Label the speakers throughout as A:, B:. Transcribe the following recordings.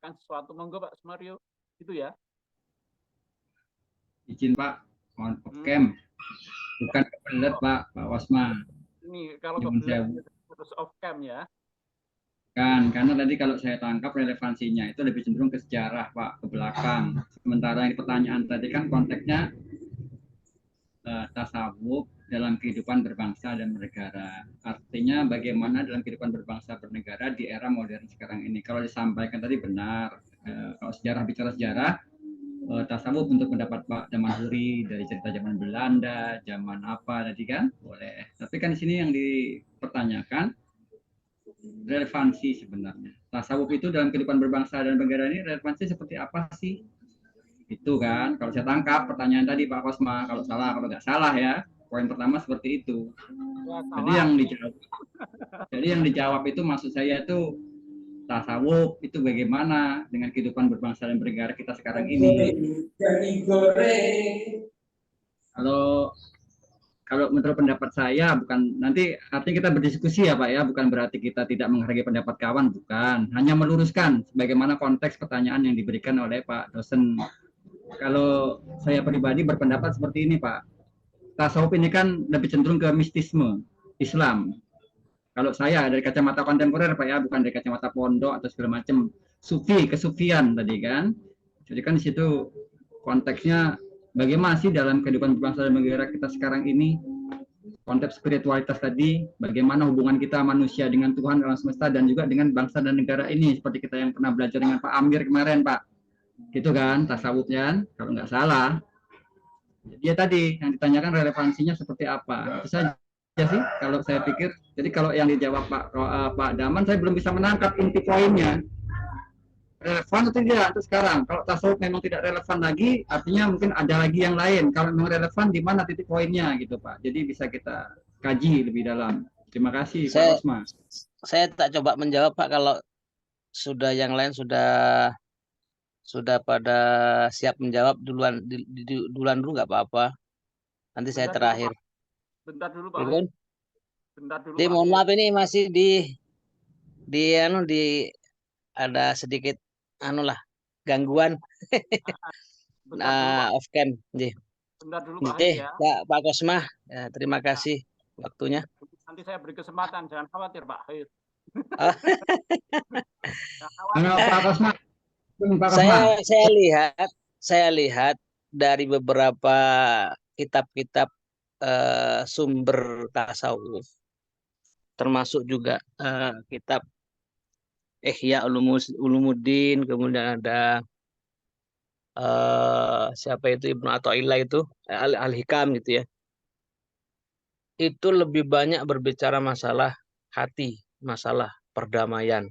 A: menyampaikan sesuatu. Monggo Pak Sumario. Itu ya.
B: Izin Pak, mohon off cam. Bukan kebelet Pak Wasma.
A: Ini kalau
B: Nyuwun
A: kebelet harus off cam ya.
B: Kan, karena tadi kalau saya tangkap relevansinya itu lebih cenderung ke sejarah Pak, ke belakang. Sementara yang pertanyaan tadi kan konteksnya tasawuf dalam kehidupan berbangsa dan bernegara. Artinya bagaimana dalam kehidupan berbangsa bernegara di era modern sekarang ini. Kalau disampaikan tadi benar. Kalau sejarah bicara sejarah, tasawuf untuk pendapat Pak Damanhuri dari cerita zaman Belanda, zaman apa tadi kan boleh. Tapi kan di sini yang dipertanyakan relevansi sebenarnya. Tasawuf itu dalam kehidupan berbangsa dan bernegara ini relevansi seperti apa sih? Itu kan, kalau saya tangkap pertanyaan tadi Pak Kosma, kalau nggak salah ya, poin pertama seperti itu.
A: Ya,
B: Jadi yang dijawab itu maksud saya itu tasawuf itu bagaimana dengan kehidupan berbangsa dan bernegara kita sekarang ini. Kalau kalau menurut pendapat saya bukan, nanti artinya kita berdiskusi ya Pak ya, bukan berarti kita tidak menghargai pendapat kawan, bukan, hanya meluruskan bagaimana konteks pertanyaan yang diberikan oleh Pak dosen. Kalau saya pribadi berpendapat seperti ini Pak, tasawuf ini kan lebih cenderung ke mistisme Islam. Kalau saya dari kacamata kontemporer Pak ya, bukan dari kacamata pondok atau segala macam, sufi, kesufian tadi kan. Jadi kan di situ konteksnya bagaimana sih dalam kehidupan berbangsa dan negara kita sekarang ini, konteks spiritualitas tadi, bagaimana hubungan kita manusia dengan Tuhan alam semesta dan juga dengan bangsa dan negara ini, seperti kita yang pernah belajar dengan Pak Amir kemarin Pak, gitu kan tasawufnya kalau nggak salah. Dia tadi yang ditanyakan relevansinya seperti apa, itu saja sih kalau saya pikir. Jadi kalau yang dijawab Pak Daman, saya belum bisa menangkap inti poinnya, relevan atau tidak untuk sekarang. Kalau tasawuf memang tidak relevan lagi, artinya mungkin ada lagi yang lain. Kalau memang relevan, di mana titik poinnya gitu Pak. Jadi bisa kita kaji lebih dalam. Terima kasih Pak Osma.
C: Saya tak coba menjawab Pak, kalau sudah yang lain sudah pada siap menjawab duluan, duluan dulu nggak apa-apa. Nanti saya terakhir.
A: Bentar dulu Pak. Bentar dulu
C: Pak. Mohon maaf ini masih di ada sedikit gangguan off cam.
A: Bentar dulu Pak ya.
C: Pak Kosma, ya, terima kasih waktunya.
A: Nanti saya beri kesempatan, jangan khawatir Pak Khair.
B: Pak Kosma.
C: Saya lihat dari beberapa kitab-kitab sumber tasawuf, termasuk juga kitab Ihya Ulumuddin, kemudian ada siapa itu, Ibnu Athaillah itu, Al-Hikam gitu ya. Itu lebih banyak berbicara masalah hati, masalah perdamaian.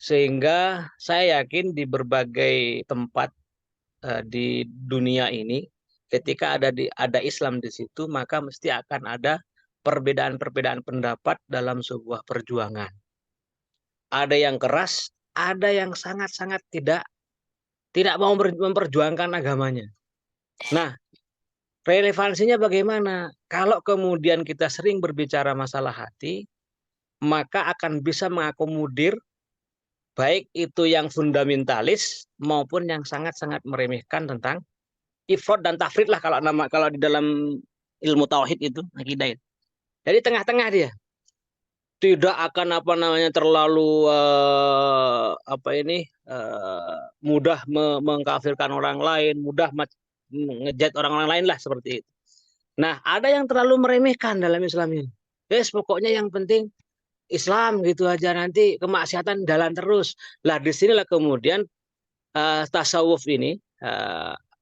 C: Sehingga saya yakin di berbagai tempat di dunia ini, ketika ada Islam di situ, maka mesti akan ada perbedaan-perbedaan pendapat dalam sebuah perjuangan. Ada yang keras, ada yang sangat-sangat tidak mau memperjuangkan agamanya. Nah, relevansinya bagaimana? Kalau kemudian kita sering berbicara masalah hati, maka akan bisa mengakomodir baik itu yang fundamentalis maupun yang sangat-sangat meremehkan tentang ifrad dan tafrid lah, kalau di dalam ilmu tauhid itu, akidah itu. Jadi tengah-tengah dia. Tidak akan terlalu mudah mengkafirkan orang lain, mudah ngejat orang lain lah, seperti itu. Nah, ada yang terlalu meremehkan dalam Islam ini. Yes, pokoknya yang penting Islam gitu aja, nanti kemaksiatan jalan terus. Lah disinilah kemudian tasawuf ini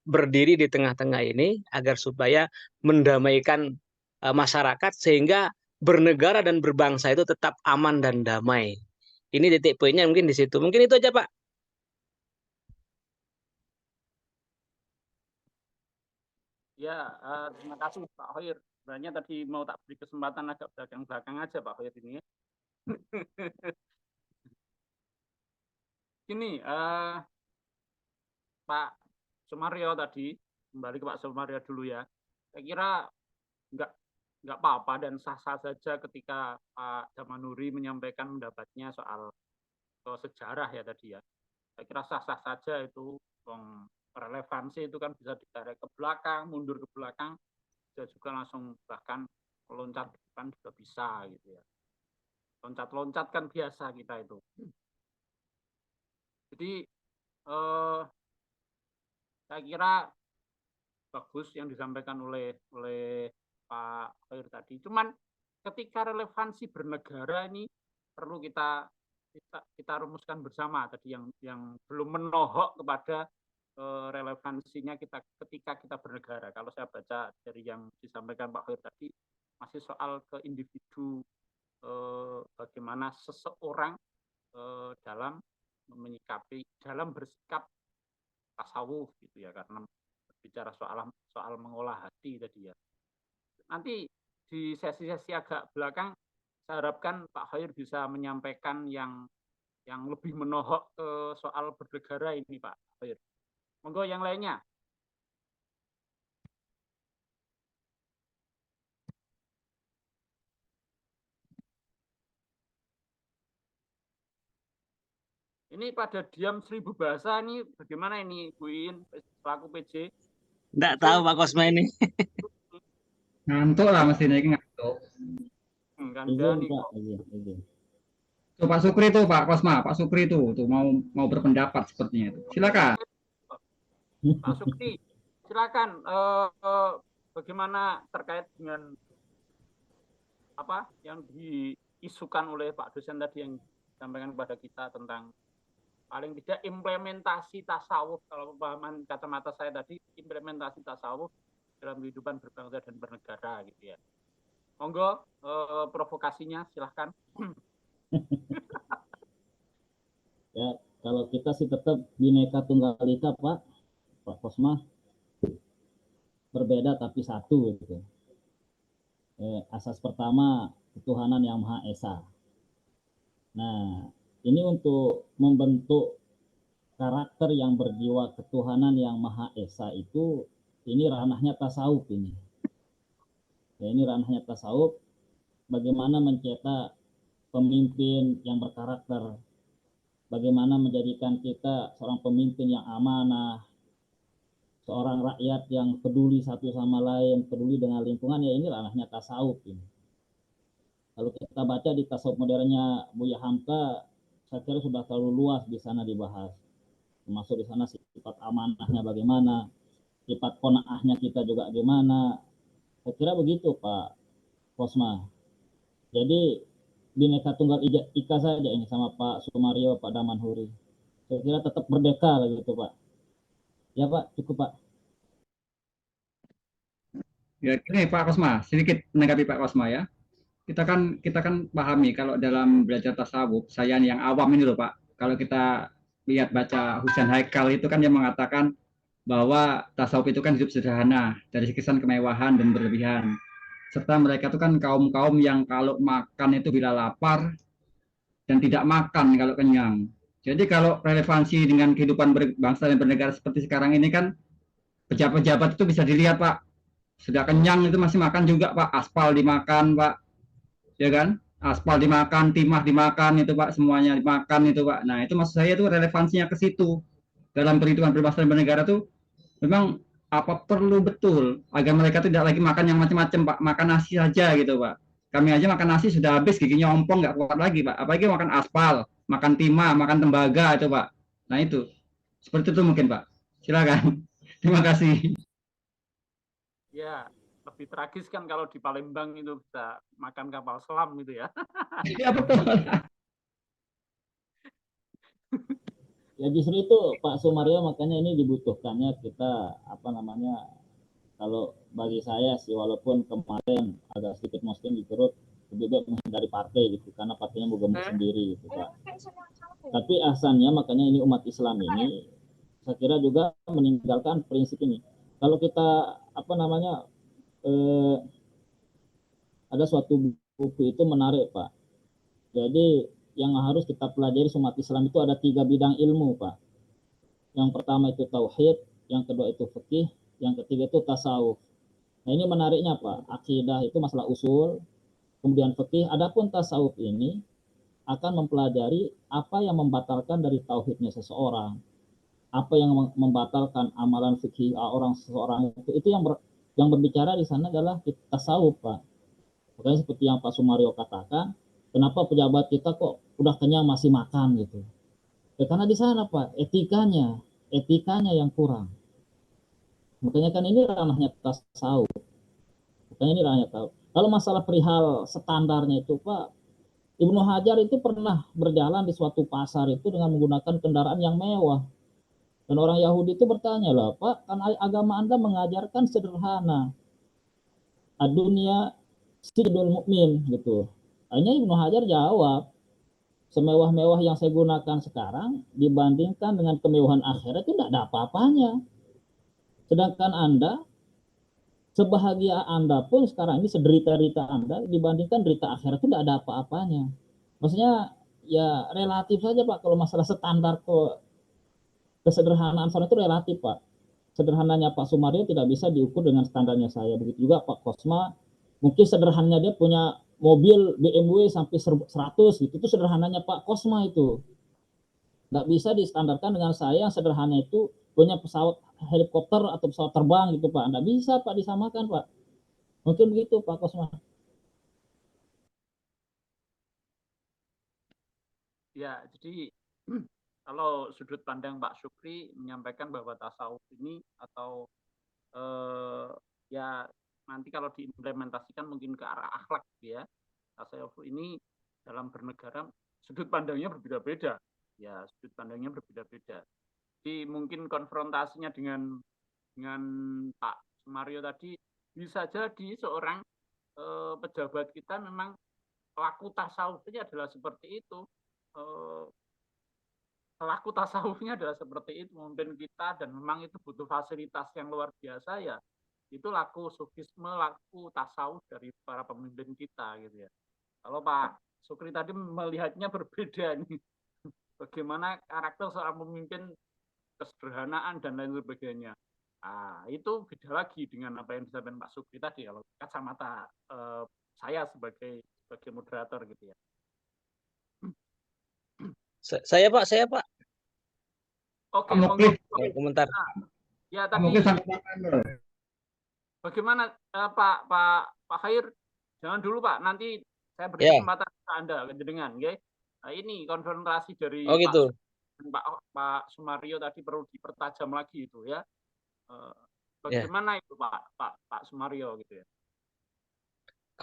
C: berdiri di tengah-tengah ini agar supaya mendamaikan masyarakat sehingga bernegara dan berbangsa itu tetap aman dan damai. Ini titik poinnya mungkin di situ. Mungkin itu aja Pak.
A: Ya, terima kasih Pak Khair. Sebenarnya tadi mau tak beri kesempatan agak belakang-belakang aja Pak Khair ini. Ini Pak Sumario tadi, kembali ke Pak Sumario dulu ya. Saya kira nggak apa-apa dan sah-sah saja ketika Pak Damanhuri menyampaikan pendapatnya soal sejarah ya tadi ya. Saya kira sah-sah saja itu, relevansi itu kan bisa ditarik ke belakang, mundur ke belakang, bisa juga langsung bahkan meloncat kan juga bisa gitu ya. Loncat-loncat kan biasa kita itu. Jadi saya kira bagus yang disampaikan oleh Pak Khair tadi. Cuman ketika relevansi bernegara ini perlu kita rumuskan bersama tadi yang belum menohok kepada relevansinya kita ketika kita bernegara. Kalau saya baca dari yang disampaikan Pak Khair tadi masih soal ke individu, bagaimana seseorang dalam menyikapi, dalam bersikap tasawuf gitu ya, karena bicara soal mengolah hati tadi ya. Nanti di sesi-sesi agak belakang saya harapkan Pak Khair bisa menyampaikan yang lebih menohok ke soal bernegara ini Pak Khair. Monggo yang lainnya. Ini pada diam 1000 bahasa ini bagaimana ini Bu In selaku PJ?
C: Nggak tahu Pak Kosma ini.
B: Ngantuk lah mestinya ini ngantuk.
A: Izin, Pak.
B: Tuh Pak Sukri tuh Pak Kosma, Pak Sukri tuh mau berpendapat sepertinya itu. Silakan.
A: Pak Sukri, silakan. Bagaimana terkait dengan apa yang diisukan oleh Pak dosen tadi yang disampaikan kepada kita tentang paling tidak implementasi tasawuf, kalau pemahaman kacamata saya tadi implementasi tasawuf dalam kehidupan berbangsa dan bernegara gitu ya. Monggo provokasinya silahkan.
D: Ya, kalau kita sih tetap Bhinneka Tunggal Ika Pak Kosma, berbeda tapi satu gitu. Asas pertama ketuhanan yang Maha Esa. Nah, ini untuk membentuk karakter yang berjiwa ketuhanan yang Maha Esa itu, ini ranahnya tasawuf ini. Ya, ini ranahnya tasawuf. Bagaimana mencetak pemimpin yang berkarakter, bagaimana menjadikan kita seorang pemimpin yang amanah, seorang rakyat yang peduli satu sama lain, peduli dengan lingkungan, ya ini ranahnya tasawuf ini. Kalau kita baca di tasawuf modernnya Buya Hamka, saya kira sudah terlalu luas di sana dibahas. Termasuk di sana sifat amanahnya bagaimana, sifat qanaahnya kita juga gimana. Saya kira begitu Pak Kosma. Jadi Bhinneka Tunggal Ika saja ini sama Pak Sumario, Pak Damanhuri. Saya kira tetap merdeka gitu Pak. Ya Pak, cukup Pak.
B: Ya, ini Pak Kosma, sedikit menanggapi Pak Kosma ya. Kita kan pahami kalau dalam belajar tasawuf, saya yang awam ini loh Pak. Kalau kita lihat baca Husain Haikal itu kan dia mengatakan bahwa tasawuf itu kan hidup sederhana, dari kesan kemewahan dan berlebihan. Serta mereka itu kan kaum-kaum yang kalau makan itu bila lapar dan tidak makan kalau kenyang. Jadi kalau relevansi dengan kehidupan berbangsa dan bernegara seperti sekarang ini kan pejabat-pejabat itu bisa dilihat Pak, sudah kenyang itu masih makan juga Pak, aspal dimakan Pak, ya kan, aspal dimakan, timah dimakan itu Pak, semuanya dimakan itu Pak. Nah itu maksud saya itu relevansinya ke situ. Dalam perhitungan berbangsa dan bernegara tuh memang apa perlu betul agar mereka tidak lagi makan yang macam-macam Pak, makan nasi saja gitu Pak. Kami aja makan nasi sudah habis, giginya ompong nggak kuat lagi Pak, apalagi makan aspal, makan timah, makan tembaga itu Pak. Nah itu seperti itu mungkin Pak, silakan. Terima kasih.
A: Ya, lebih tragis kan kalau di Palembang itu bisa makan kapal selam gitu ya.
B: Iya betul.
D: Ya justru itu Pak Sumario, makanya ini dibutuhkannya kita kalau bagi saya sih, walaupun kemarin agak sedikit muslim diturut lebih baik menghindari partai gitu, karena partainya mau gemuk sendiri gitu Pak. Tapi asalnya makanya ini umat Islam ini saya kira juga meninggalkan prinsip ini. Kalau kita ada suatu buku itu menarik Pak. Jadi yang harus kita pelajari umat Islam itu ada 3 bidang ilmu Pak. Yang pertama itu tauhid, yang kedua itu fikih, yang ketiga itu tasawuf. Nah ini menariknya Pak, akidah itu masalah usul, kemudian fikih, adapun tasawuf ini akan mempelajari apa yang membatalkan dari tauhidnya seseorang, apa yang membatalkan amalan fikih seseorang itu yang berbicara di sana adalah tasawuf, Pak. Makanya seperti yang Pak Sumario katakan, kenapa pejabat kita kok udah kenyang masih makan gitu? Karena di sana, Pak, etikanya yang kurang. Makanya kan ini ranahnya tasawuf. Makanya ini ranahnya tahu. Kalau masalah perihal standarnya itu, Pak, Ibnu Hajar itu pernah berjalan di suatu pasar itu dengan menggunakan kendaraan yang mewah. Dan orang Yahudi itu bertanya, lah, Pak, kan agama Anda mengajarkan sederhana. Adunia sijnul mukmin gitu. Hanya Ibnu Hajar jawab, semewah-mewah yang saya gunakan sekarang dibandingkan dengan kemewahan akhirat itu tidak ada apa-apanya. Sedangkan Anda, sebahagia Anda pun sekarang ini, sederita-derita Anda dibandingkan derita akhirat itu tidak ada apa-apanya. Maksudnya ya relatif saja, Pak. Kalau masalah standar kesederhanaan seorang itu relatif, Pak. Sederhananya Pak Sumario tidak bisa diukur dengan standarnya saya. Begitu juga Pak Kosma, mungkin sederhananya dia punya mobil BMW sampai 100 gitu, itu sederhananya Pak Kosma itu. Nggak bisa distandarkan dengan saya yang sederhana itu punya pesawat helikopter atau pesawat terbang gitu, Pak. Nggak bisa, Pak, disamakan, Pak. Mungkin begitu, Pak Kosma.
A: Ya, jadi kalau sudut pandang Pak Syukri menyampaikan bahwa tasawuf ini atau ya nanti kalau diimplementasikan mungkin ke arah akhlak ya, tasawuf ini dalam bernegara sudut pandangnya berbeda-beda. Ya, sudut pandangnya berbeda-beda. Jadi mungkin konfrontasinya dengan Pak Sumario tadi bisa jadi seorang pejabat kita memang pelaku tasawufnya adalah seperti itu. Pelaku tasawufnya adalah seperti itu, memimpin kita, dan memang itu butuh fasilitas yang luar biasa ya. Itu laku sufisme, laku tasawuf dari para pemimpin kita gitu ya. Kalau Pak Sukri tadi melihatnya berbeda nih. Bagaimana karakter seorang pemimpin, kesederhanaan dan lain sebagainya. Itu beda lagi dengan apa yang disampaikan Pak Sukri tadi kalau kacamata saya sebagai moderator gitu ya.
C: Saya Pak.
A: Oke,
B: mungkin
C: komentar.
A: Ya tadi
B: mungkin sampai
A: bagaimana Pak Khair? Jangan dulu Pak, nanti saya beri kesempatan ke Anda dengan, okay? Nah, ini konfrontasi dari
C: gitu.
A: Pak Sumario tadi perlu dipertajam lagi itu ya. Bagaimana itu Pak Sumario gitu ya?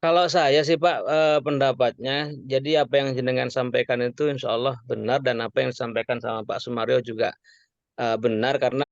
C: Kalau saya sih Pak, pendapatnya, jadi apa yang jenengan sampaikan itu insya Allah benar, dan apa yang disampaikan sama Pak Sumario juga benar, karena